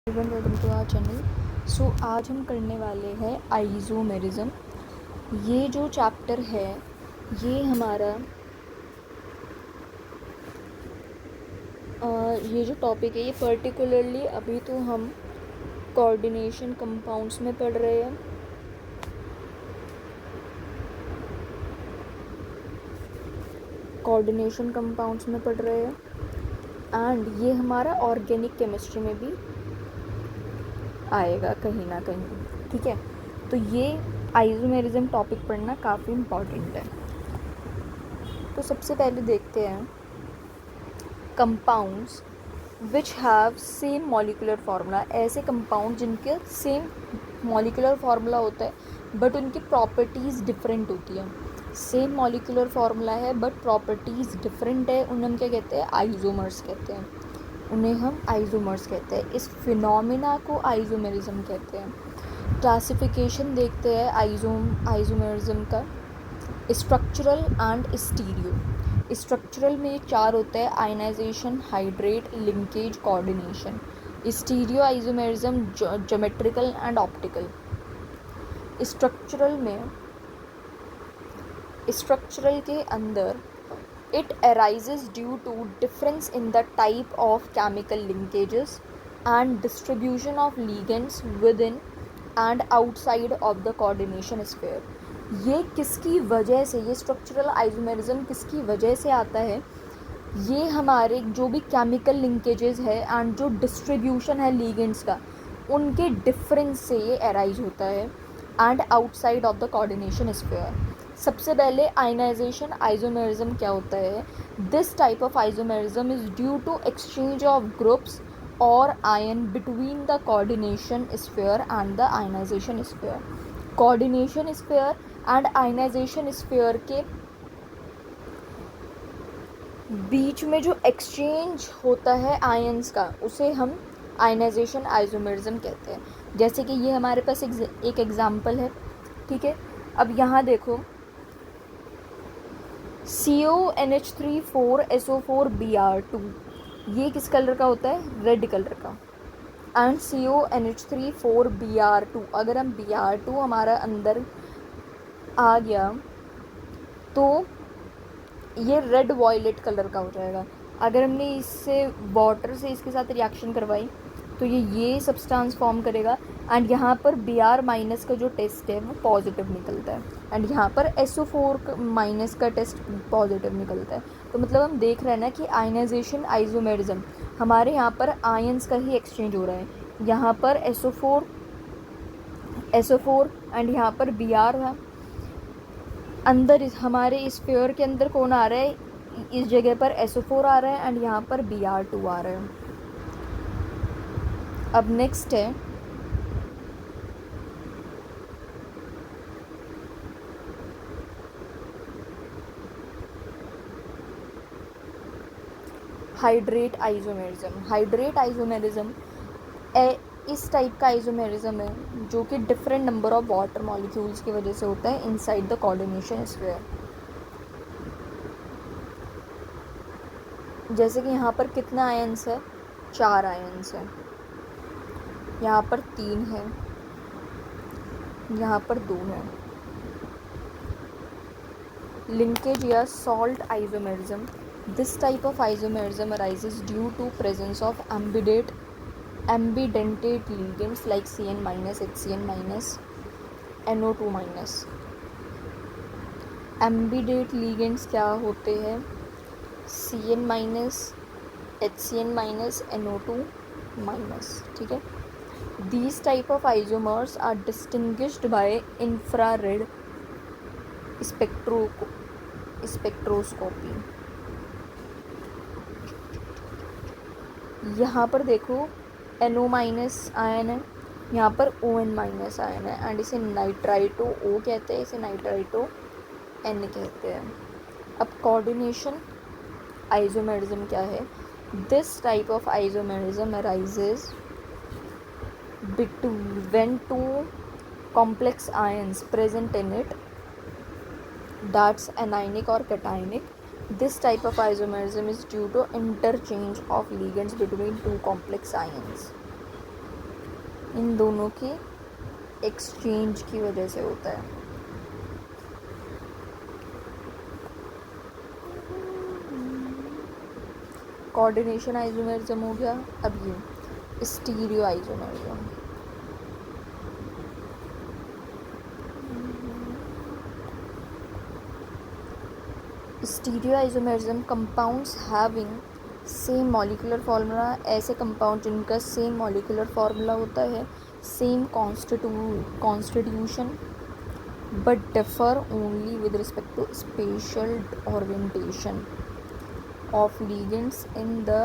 Everyone, welcome to our channel. So आज हम करने वाले हैं आइसोमेरिज्म। ये जो चैप्टर है ये हमारा ये जो टॉपिक है ये पर्टिकुलरली अभी तो हम कोऑर्डिनेशन कंपाउंड्स में पढ़ रहे हैं। कोऑर्डिनेशन कंपाउंड्स में पढ़ रहे हैं एंड ये हमारा ऑर्गेनिक केमिस्ट्री में भी आएगा कहीं ना कहीं। ठीक है, तो ये आइसोमेरिज्म टॉपिक पढ़ना काफ़ी इम्पॉर्टेंट है। तो सबसे पहले देखते हैं compounds which have same molecular formula. ऐसे कंपाउंड जिनके सेम मॉलिकुलर फार्मूला होता है बट उनकी प्रॉपर्टीज़ डिफरेंट होती है। सेम मॉलिकुलर फार्मूला है बट प्रॉपर्टीज़ डिफरेंट है, उन्हें हम क्या कहते हैं? आइसोमर्स कहते हैं। उन्हें हम आइसोमर्स कहते हैं। इस फिनोमिना को आइसोमेरिज्म कहते हैं। क्लासिफिकेशन देखते हैं आइसोमेरिज्म का। Structural and stereo. स्ट्रक्चरल में चार होते हैं: ionisation, hydrate, linkage, coordination. Stereo isomerism geometrical and optical. Structural के अंदर it arises due to difference in the type of chemical linkages and distribution of ligands within and outside of the coordination sphere। ये किसकी वजह से, ये structural isomerism किसकी वजह से आता है? ये हमारे जो भी केमिकल लिंकेजेस है एंड जो डिस्ट्रीब्यूशन है लीगेंड्स का, उनके डिफरेंस से ये अराइज होता है and outside of the coordination sphere. सबसे पहले आयनाइजेशन आइसोमेरिज्म क्या होता है? This type of isomerism is due to exchange of groups और ion between the coordination sphere and the ionisation sphere. Coordination sphere and ionisation sphere के बीच में जो एक्सचेंज होता है आयंस का, उसे हम आयनाइजेशन आइसोमेरिज्म कहते हैं। जैसे कि ये हमारे पास एक एग्जाम्पल है। ठीक है, अब यहाँ देखो, CONH3 4SO4Br2, ये किस कलर का होता है? रेड कलर का। एंड CONH3 4Br2, अगर हम Br2 हमारा अंदर आ गया तो ये रेड वॉयलेट कलर का हो जाएगा। अगर हमने इससे वाटर से इसके साथ रिएक्शन करवाई तो ये सब्सटेंस फॉर्म करेगा एंड यहाँ पर Br- का जो टेस्ट है वो पॉजिटिव निकलता है एंड यहाँ पर SO4- का टेस्ट पॉजिटिव निकलता है। तो मतलब हम देख रहे हैं ना कि आयनाइजेशन आइसोमेरिज्म हमारे यहाँ पर आयंस का ही एक्सचेंज हो रहा है। यहाँ पर SO4 एंड यहाँ पर Br है। अंदर हमारे स्फीयर के अंदर कौन आ रहा है? इस जगह पर SO4 आ रहा है एंड यहाँ पर Br2 आ रहा है। अब नेक्स्ट है हाइड्रेट आइसोमेरिज्म। हाइड्रेट आइसोमेरिज्म इस टाइप का आइसोमेरिज्म है जो कि different number of water molecules की वजह से होता है इनसाइड द कोऑर्डिनेशन स्फीयर। जैसे कि यहाँ पर कितने आयंस है? 4 आयंस है। यहाँ पर 3 है, यहाँ पर 2 है। लिंकेज या salt isomerism. This type of isomerism arises due to presence of ambidentate ligands like CN-, HCN-, NO2-। Ambidentate ligands क्या होते हैं? CN-, HCN-, NO2-। ठीक है, these type of isomers are distinguished by infrared spectroscopy. यहाँ पर देखो NO- ion है, यहाँ पर ON- आयन है एंड इसे नाइट्राइटो O कहते हैं, इसे नाइट्राइटो N कहते हैं। अब कोऑर्डिनेशन आइसोमेरिज्म क्या है? This type of isomerism arises when two complex ions present in it, that's anionic or cationic. This type of isomerism is due to interchange of ligands between two complex ions. इन दोनों के exchange की वजह से होता है। Coordination isomerism हो गया। अब ये stereo isomerism. Stereo isomerism compounds having same molecular formula, ऐसे कंपाउंड जिनका सेम मॉलिक्यूलर फार्मूला होता है, same constitution, but differ only with respect to spatial orientation of ligands in the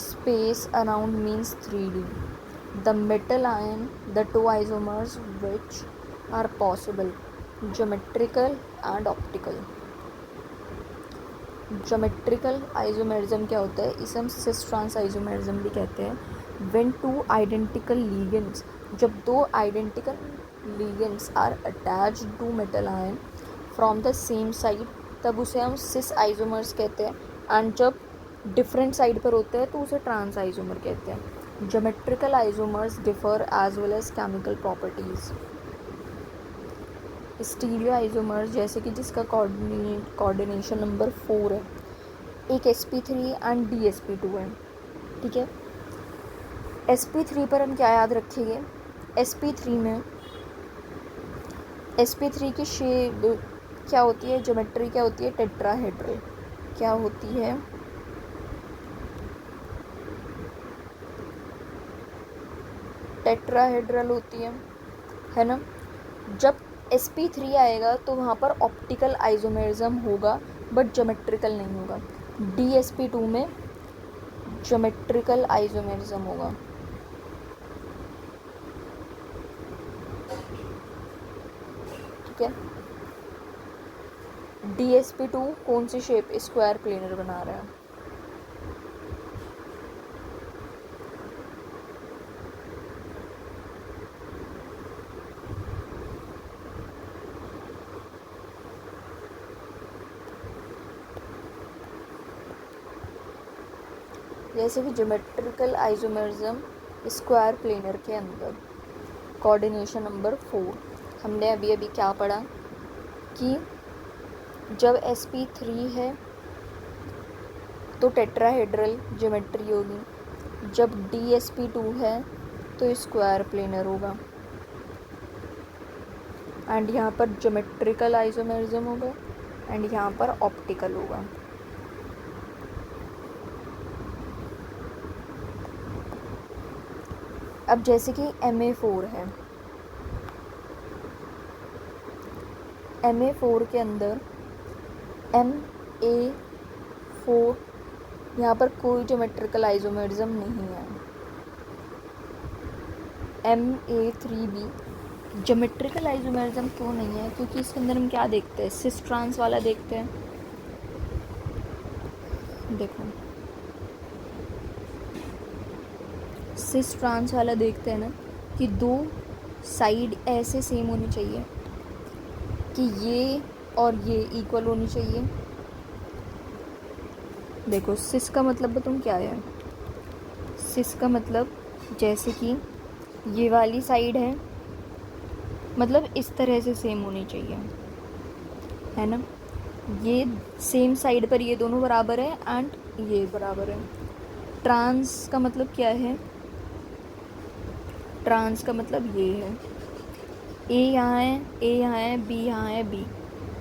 space around means 3D. The metal ion, the two isomers which are possible, geometrical and optical. Geometrical isomerism क्या होता है? इसे हम cis trans isomerism भी कहते हैं. When two identical ligands, जब दो identical ligands are attached to metal ion from the same side, तब उसे हम cis isomers कहते हैं. एंड जब डिफरेंट साइड पर होते हैं तो उसे ट्रांस आइसोमर कहते हैं. Geometrical isomers differ as well as chemical properties. Stereo isomers जैसे कि जिसका कोऑर्डिनेशन नंबर 4 है, एक sp3 एंड dsp2 है. ठीक है, sp3 पर हम क्या याद रखेंगे? sp3 की शेप क्या होती है? ज्योमेट्री क्या होती है? टेट्राहेड्रल. क्या होती है? टेट्राहेड्रल होती है ना. जब sp3 आएगा तो वहाँ पर ऑप्टिकल आइसोमेरिज्म होगा बट ज्योमेट्रिकल नहीं होगा. dsp2 में ज्योमेट्रिकल आइसोमेरिज्म होगा. ठीक है, dsp2 कौन सी शेप? स्क्वायर प्लेनर बना रहा है. जैसे कि ज्योमेट्रिकल आइसोमेरिज्म स्क्वायर प्लेनर के अंदर, कोऑर्डिनेशन नंबर 4. हमने अभी अभी क्या पढ़ा कि जब sp3 है तो टेट्राहेड्रल ज्योमेट्री होगी, जब dsp2 है तो स्क्वायर प्लेनर होगा. एंड यहाँ पर ज्योमेट्रिकल आइसोमेरिज्म होगा एंड यहाँ पर ऑप्टिकल होगा. अब जैसे कि Ma4 है, Ma4 के अंदर Ma4 यहाँ पर कोई ज्योमेट्रिकल आइसोमेरिज्म नहीं है. Ma3b ज्योमेट्रिकल आइसोमेरिज्म क्यों नहीं है? क्योंकि इसके अंदर हम क्या देखते हैं? सिस ट्रांस वाला देखते हैं. देखो सिस ट्रांस वाला देखते हैं ना कि दो साइड ऐसे सेम होनी चाहिए कि ये और ये इक्वल होनी चाहिए. देखो सिस का मतलब तुम क्या है? सिस का मतलब जैसे कि ये वाली साइड है, मतलब इस तरह से सेम होनी चाहिए, है ना. ये सेम साइड पर ये दोनों बराबर है एंड ये बराबर है. ट्रांस का मतलब क्या है? ट्रांस का मतलब ये है, ए यहाँ है, ए यहाँ है, बी यहाँ है, बी,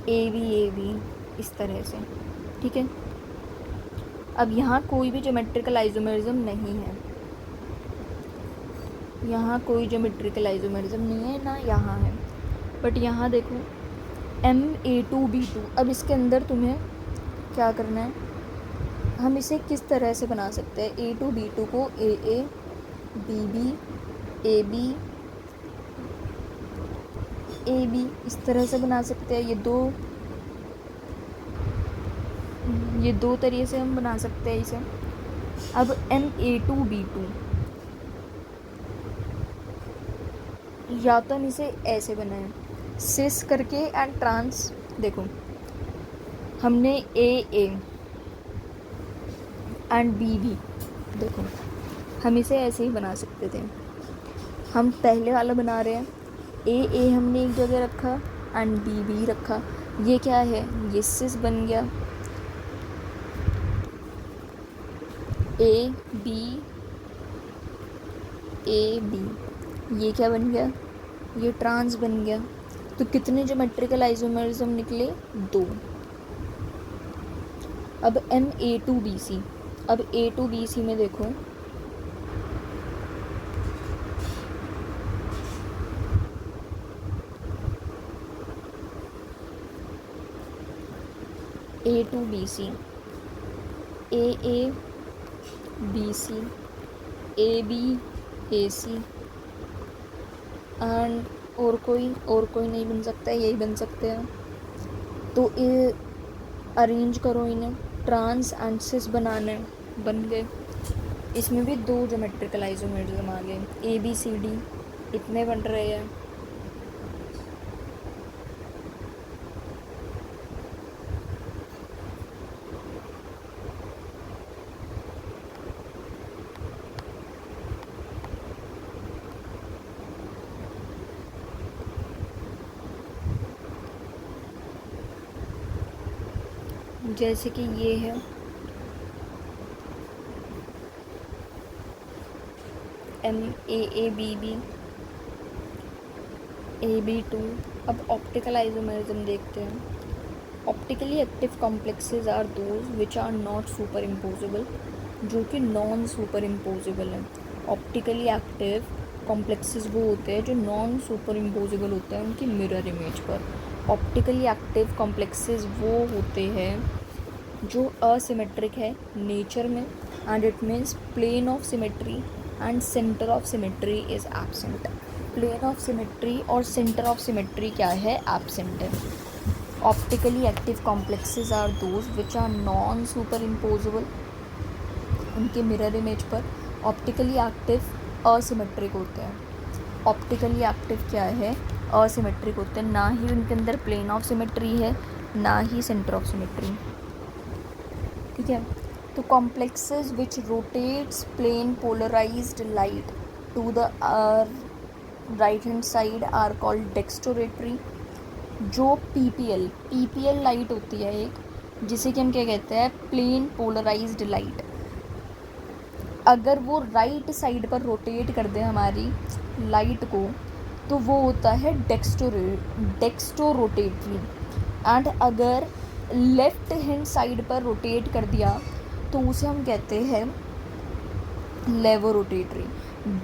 ए बी इस तरह से. ठीक है, अब यहाँ कोई भी ज्योमेट्रिकल आइसोमेरिज्म नहीं है. यहाँ कोई ज्योमेट्रिकल आइसोमेरिज्म नहीं है ना, यहाँ है. बट यहाँ देखो Ma2b2. अब इसके अंदर तुम्हें क्या करना है? हम इसे किस तरह से बना सकते हैं? A2b2 को AA BB AB AB इस तरह से बना सकते हैं. ये दो तरीके से हम बना सकते हैं इसे. अब Ma2b2 या तो हम इसे ऐसे बनाएं सिस करके एंड ट्रांस. देखो हमने AA एंड BB, देखो हम इसे ऐसे ही बना सकते थे. हम पहले वाला बना रहे हैं, ए हमने एक जगह रखा एंड बी रखा। ये क्या है, ये सिस बन गया, ए बी, ये क्या बन गया, ये ट्रांस बन गया। तो कितने ज्योमेट्रिकल आइसोमरिज्म निकले, 2। अब MA2BC, अब A2BC में देखो, A2BC, AABC, ABAC एंड और कोई नहीं बन सकता है, यही बन सकते हैं। तो ये अरेंज करो इन्हें, ट्रांस एंड सिस बनाने, बन गए। इसमें भी 2 ज्योमेट्रिकल आइसोमरिज्म आ गए, ABCD इतने बन रहे हैं। जैसे कि ये है MAABB, AB2। अब ऑप्टिकल आइसोमरिज्म देखते हैं। Optically active complexes are those which are not superimposable, जो कि नॉन सुपर इम्पोजेबल हैं। ऑप्टिकली एक्टिव कॉम्प्लेक्सेस वो होते हैं जो नॉन सुपर इम्पोजेबल होते हैं उनकी मिरर इमेज पर। ऑप्टिकली एक्टिव कॉम्प्लेक्सेस वो होते हैं जो असिमेट्रिक है नेचर में, and it means plane of symmetry and centre of symmetry is absent. Plane of symmetry और सेंटर ऑफ सिमेट्री क्या है, एब्सेंट है। Optically active complexes are those which are non superimposable, उनके mirror image पर। Optically active asymmetric होते हैं। Optically active क्या है, असिमेट्रिक होते हैं, ना ही उनके अंदर प्लेन ऑफ सिमेट्री है ना ही सेंटर ऑफ सिमेट्री। ठीक है, तो complexes which rotates plane polarised light to the right hand side are called dextrorotatory. जो पीपीएल लाइट होती है एक, जिसे कि हम क्या कहते हैं, प्लेन पोलराइज्ड लाइट, अगर वो राइट साइड पर रोटेट कर दे हमारी लाइट को तो वो होता है डेक्स्टोरोटेटरी। एंड अगर लेफ्ट हैंड साइड पर रोटेट कर दिया तो उसे हम कहते हैं laevorotatory.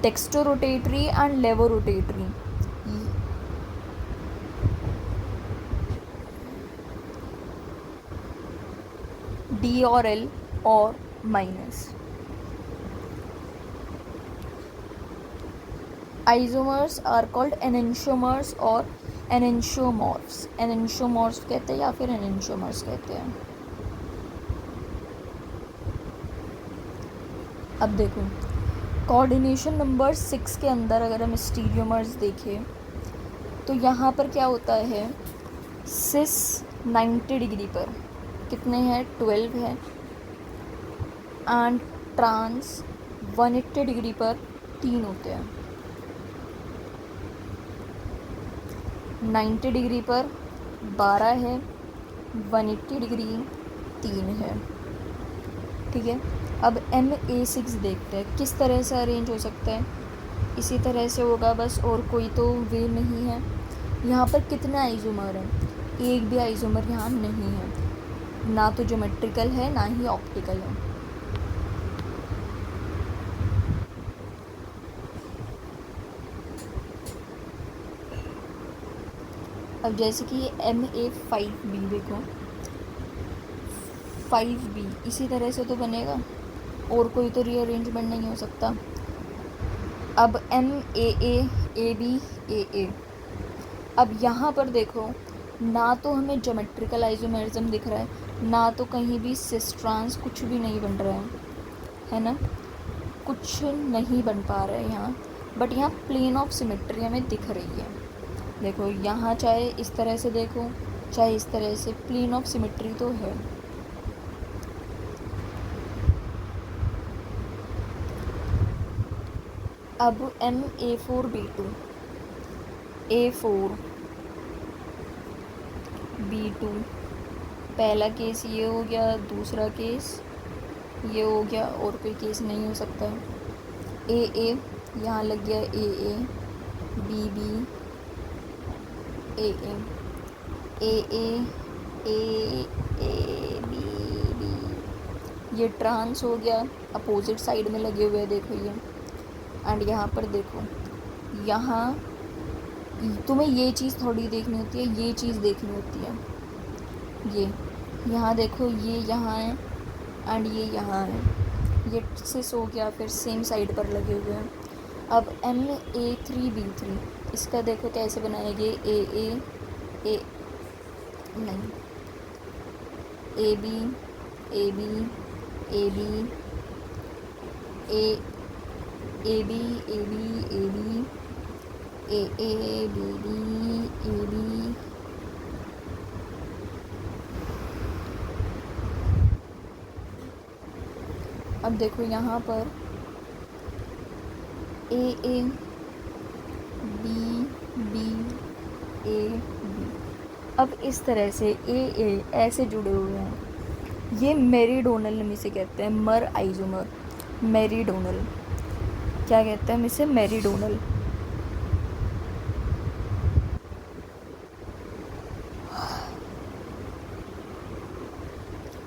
Dextrorotatory and laevorotatory, D और एल और minus. Isomers are called enantiomers और एनेंशियोमॉर्फ्स। एनेंशियोमॉर्फ्स कहते हैं या फिर एनेंशियोमर्स कहते हैं। अब देखो, कोऑर्डिनेशन नंबर 6 के अंदर अगर हम स्टीरियोमर्स देखें तो यहाँ पर क्या होता है, सिस 90 डिग्री पर कितने हैं, 12 है, एंड ट्रांस 180 डिग्री पर 3 होते हैं। 90 डिग्री पर 12 है, 180 डिग्री 3 है। ठीक है, अब MA6 देखते हैं किस तरह से अरेंज हो सकता है। इसी तरह से होगा बस, और कोई तो वे नहीं है। यहाँ पर कितने आइसोमर हैं, एक भी आइसोमर यहाँ नहीं है, ना तो ज्योमेट्रिकल है ना ही ऑप्टिकल है। अब जैसे कि ये MA5B देखो, 5B इसी तरह से तो बनेगा, और कोई तो रीअरेंजमेंट नहीं हो सकता। अब MAA अब यहाँ पर देखो, ना तो हमें ज्योमेट्रिकल आइसोमेरिज्म दिख रहा है, ना तो कहीं भी सिस ट्रांस, कुछ भी नहीं बन रहा है ना, कुछ नहीं बन पा रहा है यहाँ। बट यहाँ प्लेन ऑफ सिमेट्री हमें दिख रही है। देखो यहाँ चाहे इस तरह से देखो चाहे इस तरह से, प्लेन ऑफ सिमेट्री तो है। अब MA4B2, A4B2, पहला केस ये हो गया, दूसरा केस ये हो गया, और कोई केस नहीं हो सकता है। AA यहाँ लग गया, AA, BB, AA, AA, ABB, ये ट्रांस हो गया, अपोजिट साइड में लगे हुए हैं, देखो ये। एंड यहाँ पर देखो, यहाँ तुम्हें ये चीज़ थोड़ी देखनी होती है, ये चीज़ देखनी होती है। ये यहाँ देखो, ये यहाँ है एंड ये यहाँ है, ये सिस हो गया, फिर सेम साइड पर लगे हुए हैं। अब MA3B3, इसका देखो कैसे बनाएंगे, ए नहीं, AB, AB, AB, AB, AB, AB, AABB, AB, अब देखो यहाँ पर AABB, AB, अब इस तरह से AA ऐसे जुड़े हुए हैं। ये मेरीडोनल हम इसे कहते हैं, मर आइजोमर, मेरीडोनल, क्या कहते हैं हम इसे, मेरीडोनल।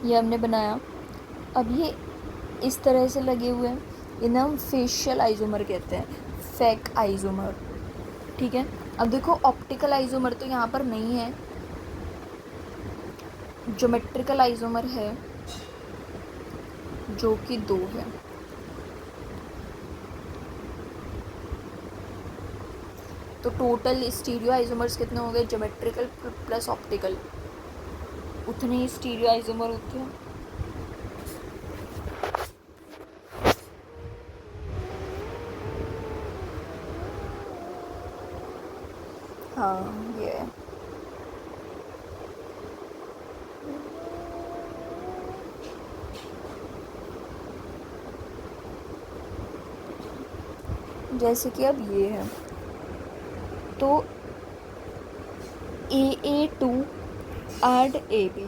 ये हमने बनाया। अब ये इस तरह से लगे हुए हैं, इन्हें हम फेशियल आइजोमर कहते हैं, फेक आइजोमर, ठीक है। अब देखो ऑप्टिकल आइजोमर तो यहाँ पर नहीं है, ज्योमेट्रिकल आइजोमर है जो कि 2 है। तो टोटल स्टीरियो आइजोमर्स कितने हो गए, ज्योमेट्रिकल प्लस ऑप्टिकल, उतने ही स्टीरियो आइजोमर होते हैं। हाँ ये है। जैसे कि अब ये है, तो AA2 एड AB,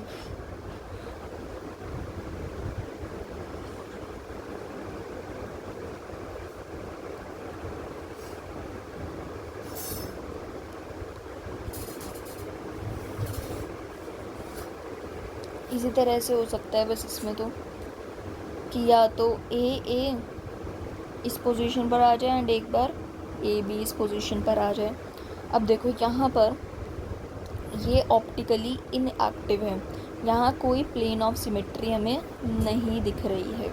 इसी तरह से हो सकता है बस इसमें तो, कि या तो AA इस पोजीशन पर आ जाए एंड एक बार AB इस पोजीशन पर आ जाए। अब देखो यहाँ पर ये ऑप्टिकली इनएक्टिव है, यहाँ कोई प्लेन ऑफ सिमेट्री हमें नहीं दिख रही है,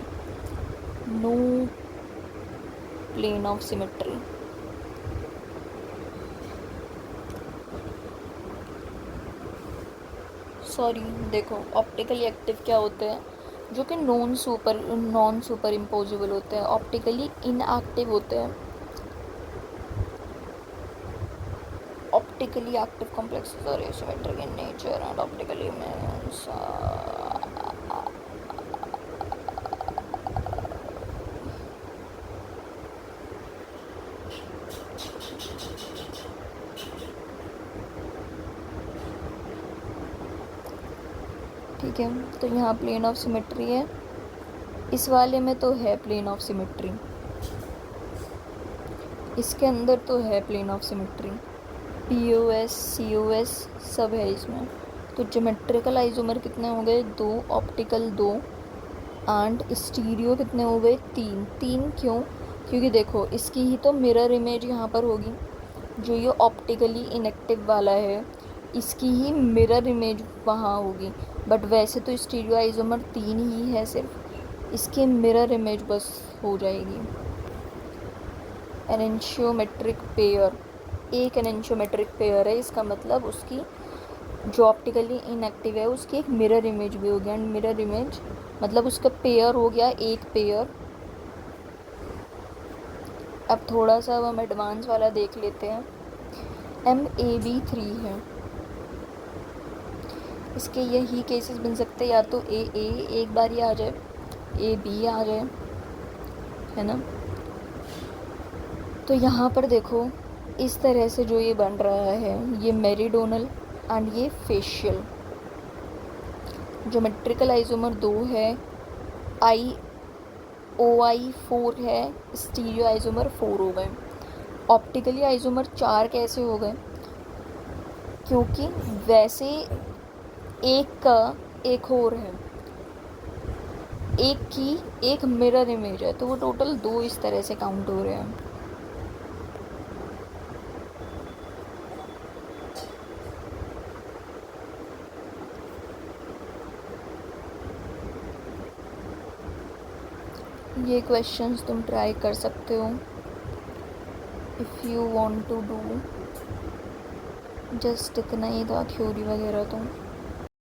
no plane of symmetry. Sorry, देखो ऑप्टिकली एक्टिव क्या होते हैं, जो कि नॉन सुपर इम्पोजिबल होते हैं, ऑप्टिकली इनएक्टिव होते हैं। Optically active complexes are asymmetric in nature and optically means ठीक है। तो यहाँ प्लेन ऑफ सिमेट्री है, इस वाले में तो है प्लेन ऑफ सिमेट्री, इसके अंदर तो है plane of symmetry, POS COS सब है इसमें। तो ज्योमेट्रिकल आइजोमर कितने हो गए, 2, ऑप्टिकल 2, एंड स्टीरियो कितने हो गए, 3 क्यों, क्योंकि देखो इसकी ही तो मिरर इमेज यहाँ पर होगी, जो ये ऑप्टिकली इनएक्टिव वाला है इसकी ही मिरर इमेज वहाँ होगी, बट वैसे तो स्टीरियो आइजोमर 3 ही है सिर्फ, इसकी मिरर इमेज बस हो जाएगी। एनेंशियोमेट्रिक पेयर, एक एनेंशियोमेट्रिक पेयर है, इसका मतलब उसकी जो ऑप्टिकली इनएक्टिव है उसकी एक मिरर इमेज भी हो गया, एंड मिरर इमेज मतलब उसका पेयर हो गया, एक पेयर। अब थोड़ा सा हम एडवांस वाला देख लेते हैं, MAB3 है, इसके यही केसेस बन सकते हैं, या तो AA एक बार ही आ जाए, AB आ जाए, है ना। तो यहाँ पर देखो, इस तरह से जो ये बन रहा है, ये मेरिडोनल एंड ये फेशियल। ज्योमेट्रिकल आइसोमर 2 है, आई ओ आई 4 है, स्टीरियो आइसोमर 4 हो गए। ऑप्टिकली आइसोमर 4 कैसे हो गए? क्योंकि वैसे एक का एक और है, एक की एक मिरर इमेज है, तो वो टोटल 2 इस तरह से काउंट हो रहे हैं। ये क्वेश्चंस तुम ट्राई कर सकते हो if you want to do. Just इतना ही था थ्योरी वगैरह तो।